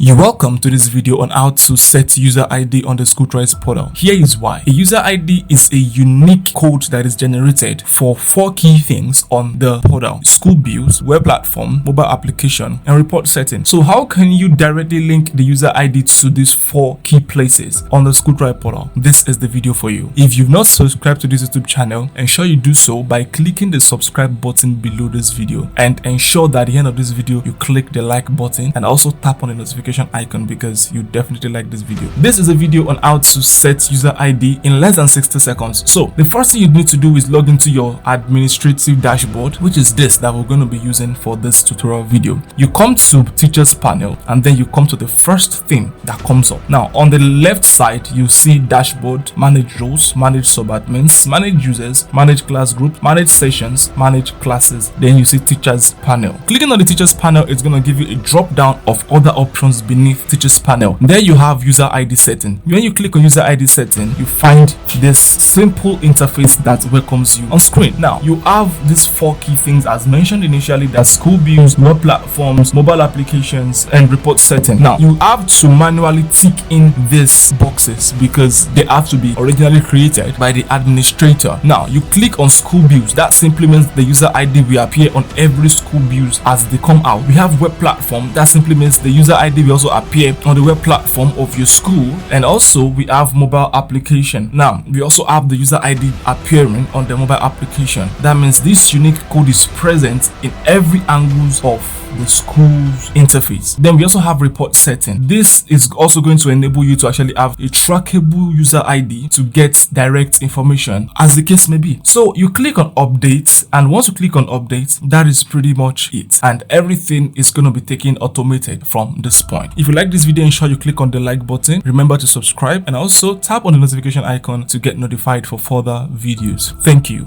You're welcome to this video on how to set user ID on the Schooltry portal. Here is why. A user ID is a unique code that is generated for 4 key things on the portal: school bills, web platform, mobile application, and report setting. So how can you directly link the user ID to these 4 key places on the Schooltry portal? This is the video for you. If you've not subscribed to this YouTube channel, ensure you do so by clicking the subscribe button below this video, and ensure that at the end of this video you click the like button and also tap on the notification icon because you definitely like this video. This is a video on how to set user ID in less than 60 seconds. So the first thing you need to do is log into your administrative dashboard, which is this that we're going to be using for this tutorial video. You come to teachers panel and then you come to the first thing that comes up. Now on the left side you see dashboard, manage roles, manage subadmins, manage users, manage class groups, manage sessions, manage classes. Then you see teachers panel. Clicking on the teachers panel, it's going to give you a drop down of other options beneath teachers panel. There you have user ID setting. When you click on user ID setting, you find this simple interface that welcomes you on screen. Now you have these 4 key things as mentioned initially: that school bills, web platforms, mobile applications, and report setting. Now you have to manually tick in these boxes because they have to be originally created by the administrator. Now you click on school bills. That simply means the user ID will appear on every school bills as they come out. We have web platform. That simply means the user ID will also appear on the web platform of your school. And also we have mobile application. Now we also have the user ID appearing on the mobile application. That means this unique code is present in every angles of the school's interface. Then we also have report setting. This is also going to enable you to actually have a trackable user ID to get direct information as the case may be. So you click on update, and once you click on update, that is pretty much it, and everything is going to be taken automated from this point. If you like this video, ensure you click on the like button. Remember to subscribe and also tap on the notification icon to get notified for further videos. Thank you.